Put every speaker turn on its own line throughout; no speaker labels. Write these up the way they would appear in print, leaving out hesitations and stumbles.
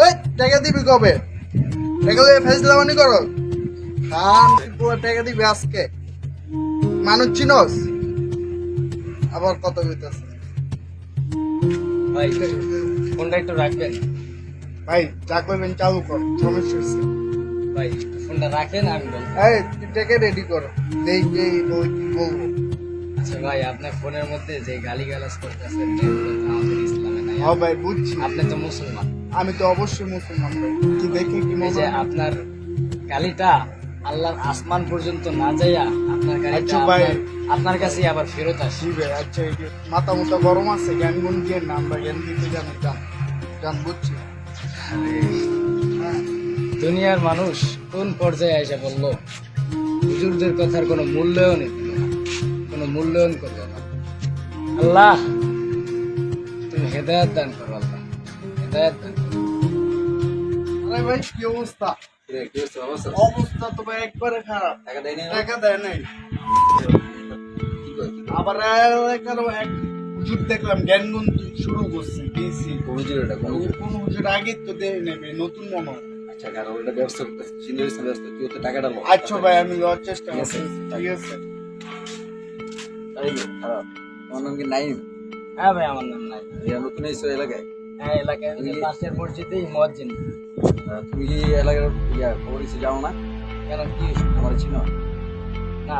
এই টাকা দিবি কবে? টাকা দিয়ে ফেসলা মানি করো। খান পুরো টাকা দিবি আজকে। মানুষ চিনস? আবার কত হইতেছে?
ভাই ফোনটা একটু রাখবেন।
ভাই যা করবেন চালু কর, সমস্যা হচ্ছে।
ভাই ফোনটা রাখেন, আমি বলবো।
এই তুই টাকা রেডি কর, দেখি কি বলবো।
আচ্ছা ভাই, আপনার ফোনের মধ্যে যে গালিগালাজ করতেছেন এগুলো তো আমাদের ইসলামে নাই।
হ্যাঁ ভাই বুঝছি,
আপনি তো মুসলমান।
আমি তো অবশ্যই মুসলমান ভাই। কি দেখে কি
এই
মনে
যে
হয়?
আপনার গালিটা আল্লাহর আসমান পর্যন্ত না যাইয়া আপনার গালিটা
আচ্ছা ভাই।
আপনার কাছেই আবার ফেরত আসে।
জি ভাই, আচ্ছা এই যে মাথা মুথা গরম আছে, জ্ঞান গুণ দিয়ে না, আমরা জ্ঞান দিতে জানি, জান বুঝছি। হ্যাঁ
দুনিয়ার মানুষ কোন পর্যায়ে এসে বললো হুজুরদের কথার কোনো মূল্যায়নই দিল না, কোনো মূল্যায়ন করলো না। আল্লাহ তুমি হেদায়েত দান করো, আল্লাহ হেদায়েত দান করো।
আরে ভাই কি অবস্থা? অবস্থা তো ভাই একবারে খারাপ। টাকা দেয় নাই। আবার এলাকার এক হুজুর দেখলাম জ্ঞান গুণ শুরু করছে, দিয়েছি। কোন হুজুর আগে তো দেয় নেবে, নতুন মনে হয়। আচ্ছা ভাই আমি যাওয়ার চেষ্টা করছি, ঠিক আছে।
হ্যাঁ ভাই, আমার নাম নাই। হ্যাঁ, এলাকায় ওই যে পাশের মসজিদেই মুয়াজ্জিন।
তুমি কি এলাকার খবর কিছু যাও না?
কেন, কি হয়েছে?
আমার চিনো?
না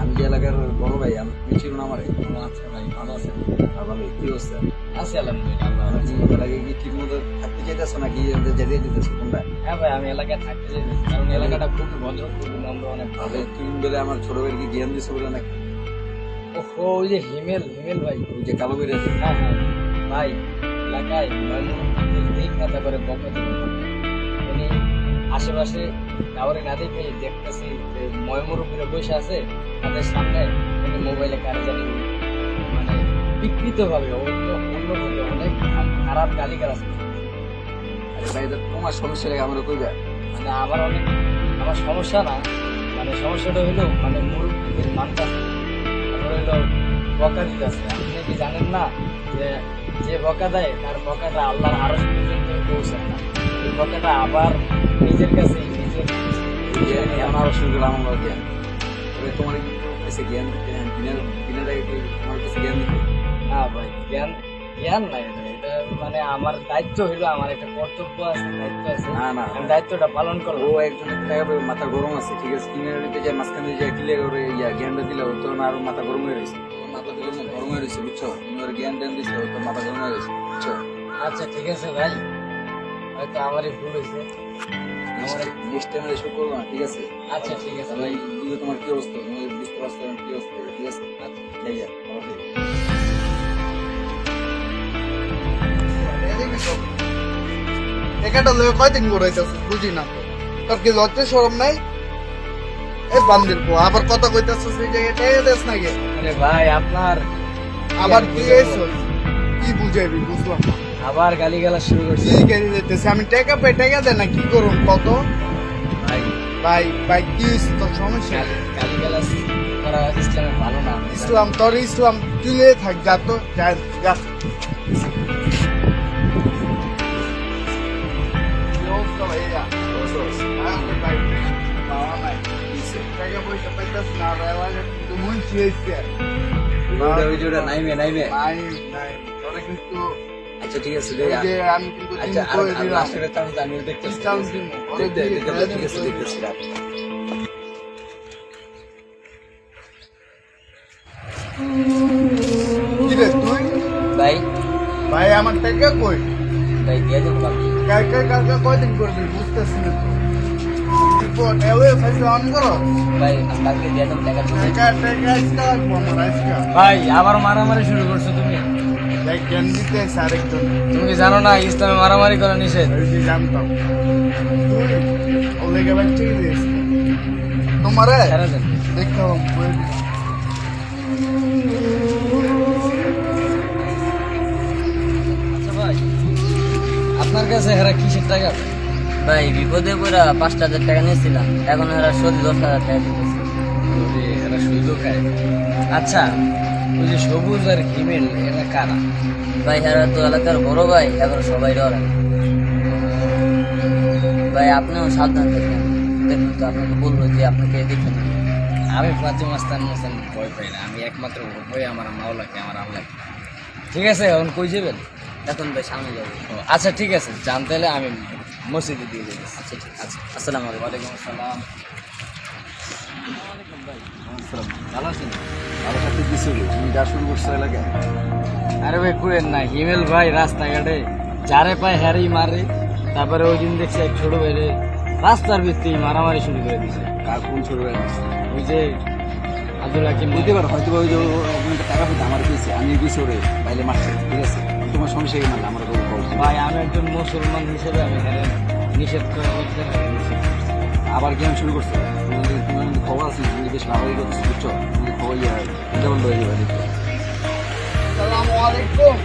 আমি যে এলাকার বড় ভাই, আমি তুমি চিনো না আমারে?
আচ্ছা ভাই, ভালো আছেন?
ভালো, কি অবস্থা?
আছি আলহামদুলিল্লাহ, আল্লাহ
আমার
রাখছে।
চিনো এলাকায় কি ঠিক মতো থাকতে চাইতেছো নাকি যেতে দিতেছো কোনটা?
হ্যাঁ ভাই, আমি এলাকায় থাকতে চাই, কারণ এলাকাটা খুবই ভদ্র, খুবই নম্র, অনেক ভালো।
তুমি বলে আমার ছোট ভাইয়ের কি জ্ঞান দিছো বলে নাকি?
ওহো, ওই যে হিমেল ভাই।
ওই যে কালো বেরিয়ে
হ্যাঁ হ্যাঁ ভাই, এলাকায় দেখা তারপরে বকা দিবে। উনি আশেপাশে কাউরে না দেখে দেখতেছি যে ময়মরূপীরা বসে আছে তাদের সামনে, উনি মোবাইলে কারে জানি মানে বিকৃত ভাবে অন্যভাবে অনেক খারাপ গালিগালাজ করছে।
আরে ভাই, এটা তোমার সমস্যা লাগে আমরা কইবা?
মানে আমার সমস্যা না, মানে সমস্যাটা হইলো মানে মুরব্বীদের মানটা তারপরে হইলো বকা দিতে আছে। আপনি কি জানেন না যে বকা দেয় তার বকাটা আল্লাহর আরশ পর্যন্ত পৌঁছায় না, এই বকাটা আবার নিজের কাছে নিজের
আমার অসুবিধা আমার জ্ঞান তোমার কাছে জ্ঞান বিনা কি তোমার কাছে জ্ঞান দিতে?
না ভাই, জ্ঞান নাই এটা। এটা মানে আমার দায়িত্ব হইলো, আমার একটা কর্তব্য আছে, দায়িত্ব আছে।
না না,
আমি দায়িত্বটা পালন করবো।
ও একজনের টাকা পেয়ে মাথা গরম আছে, ঠিক আছে, কিনে নিতে যায় মাঝখানে যে ক্লিয়ার করে জ্ঞানটা দিলে ও তো আরো মাথা গরম হয়ে রয়েছে, ওর মাথা গরম হয়ে রয়েছে, বুঝছো? তুমি ওর জ্ঞান ট্যান দিচ্ছে, ওর তো মাথা গরম হয়ে রয়েছে, বুঝছো?
আচ্ছা ঠিক আছে ভাই, হয়তো আমারই ভুল হয়েছে।
নেক্সট টাইম এসব করবো না, ঠিক আছে?
আচ্ছা ঠিক আছে
ভাই,
ভাই।
তুইও তোমার কি অবস্থা, তুমি বুঝতে পারছো আমার কি অবস্থা, ঠিক আছে? যাই যা, ভালো থেকো।
টাকাটা লয়ে কয়দিন ঘুরাইতেছিস বুঝি না তো। তোর কি লজ্জা শরম নাই? এই বান্দির পো আবার কথা কইতেছিস, এই জায়গায় টাকা দেস নাকি?
আরে ভাই, আপনার
আবার কি হয়েছে? কি বুঝাইবি বুঝলাম না।
আবার গালিগালাজ শুরু করছে।
কি গাড়ি দিতেছে? আমি টাকা পাই, টাকা দে না, কি করুন কত?
ভাই
ভাই ভাই কি হয়েছে তোর সমস্যা?
গালিগালাজ করা ইসলামে ভালো না।
ইসলাম তোর ইসলাম তুলে থাক, যা তো যা যা। কি অবস্থা ভাইয়া? আমাদের ভাই পাওয়া নাই। টাকা পয়সা পাইতাছ না, আর এলাকায় কিন্তু মুন্সি হয়েছে।
ওই যে ওটা নাইমে
নাই নাই, তোরা কিন্তু
আচ্ছা ঠিক আছে,
ওই যে আমি কিন্তু
আচ্ছা
দিন করে দিলাম।
আসলে আমি দেখতেছি,
চান্স দিন
ঠিক আছে, দেখতেছি।
কি রে তুই?
ভাই
ভাই আমার টাকা কই?
ভাই দিয়ে দেবো কালকে।
কালকে কয়দিন করবি বুঝতেছি না তো। রিপোর্ট এলে ফাইল অন করো।
ভাই আমি কালকে দিয়ে দেবো টাকা দিবো।
টাকা আজকে লাগবো আমার আজকে।
ভাই আবার মারামারি শুরু করছো তুমি।
দেখ জ্ঞান দিতে এসে আরেকজন।
তুমি কি জানো না ইসলামে মারামারি করা নিষেধ?
ওই যে জানতাম। তুই ওলে গেলে ঠিক দিস। তোমারে
ছেড়ে দেন।
দেখো বই দিস।
আচ্ছা ভাই, আপনার কাছে হেরা কিসের টাকা?
ভাই বিপদে পড়া 5,000 টাকা নিয়েছিলাম, এখন এরা শোধ 10,000 টাকা দিতেছে।
এরা শুদ্ধ খায়। আচ্ছা, ওই যে সবুজ আর হিমেল এরা কারা?
ভাই এরা তো এলাকার বড় ভাই, এখন সবাই ডরে। ভাই আপনিও সাবধান থাকবেন। দেখুন তো আপনাকে বললো যে আপনাকে দেখুন।
আমি ফাতে মাস্তান মাস্তান ভয় পাই না, আমি একমাত্র ভয় আমার মাওলাকে, আমার আল্লাহকে। ঠিক আছে, এখন কই যাবেন?
এখন ভাই সামনে যাবো।
ও, আচ্ছা ঠিক আছে, জানতে হলে আমি মসজিদে দিয়ে দেবো।
আচ্ছা ঠিক আছে, আসসালামু আলাইকুম।
ওয়ালাইকুম আসসালাম।
ভালো আছেন? ভালো সাথে কিছু তুমি যা শুরু করছো এলাকায়।
আরে ভাই কুয়েন না, হিমেল ভাই রাস্তাঘাটে যারে পায় হ্যারেই মারে। তারপরে ওই দিন দেখছি এক ছোট ভাইরে রাস্তার ভিত্তি মারামারি শুরু করে দিছে।
কার কোন ছোট ভাই আছে?
ওই যে আব্দুল হাকিম
বুঝতে পারো হয়তো ওই যে একটা টাকা পেতে আমার পেয়েছে, আমি গেছি ওরে বাইরে মারছে, ঠিক আছে? তোমার সমস্যা কি মানে আমার
ভাই, আমি একজন মুসলমান হিসেবে আমি হ্যারে নিষেধ করে বলতে হ্যারে নিষেধ করছি।
আবার গেম শুরু করছে। তোমার খবর আছে, তুমি বেশ মারামারি করতেছো, বুঝছো? তুমি খবর এটা বন্ধ হয়ে যাবে।
আসসালামু আলাইকুম।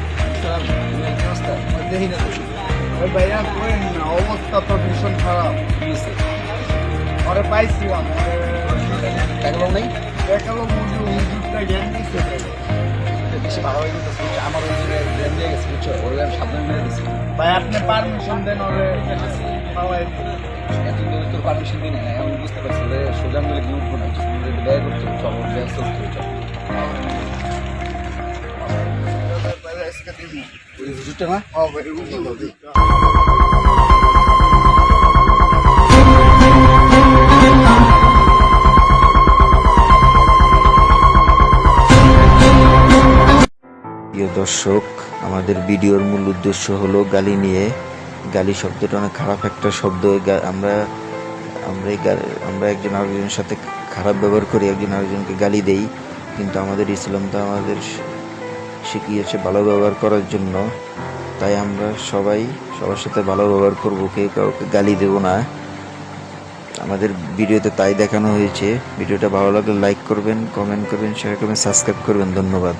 অবস্থা
দেখি না ওই ভাইয়া করেন না, অবস্থা তো ভীষণ খারাপ। ওরে পাইছিলাম,
টাকা পাও নাই?
দেখালো হুজুরটা জ্ঞান দিচ্ছে।
বেশি মারামারি করতেছে, বুঝছো? আমার ওই জ্ঞান দিয়ে গেছে, বুঝছো? ওরে আমি সাবধান মেরে দিচ্ছি।
ভাই আপনি পারমিশন দেন ওরে পাওয়াই।
এতদিন ধরে তোর পারমিশন দিই না, আমি বুঝতে পারছি ওরে সোজা মিলে দিয়ে উঠবো না, ব্যয় করতে হবে, চল ওর ব্যবস্থা করতে হবে, চল।
আজকে দিবি
ওই হুজুরটা না?
হবে হুজুর দিই।
প্রিয় দর্শক, আমাদের ভিডিওর মূল উদ্দেশ্য হলো গালি নিয়ে। গালি শব্দটা অনেক খারাপ একটা শব্দ। আমরা একজন আরেকজনের সাথে খারাপ ব্যবহার করি, একজন আরেকজনকে গালি দেই, কিন্তু আমাদের ইসলাম তো আমাদের শিখিয়েছে ভালো ব্যবহার করার জন্য। তাই আমরা সবাই সবার সাথে ভালো ব্যবহার করবো, কেউ কাউকে গালি দেব না। আমাদের ভিডিওতে তাই দেখানো হয়েছে। ভিডিওটা ভালো লাগলে লাইক করবেন, কমেন্ট করবেন, শেয়ার করবেন, সাবস্ক্রাইব করবেন। ধন্যবাদ।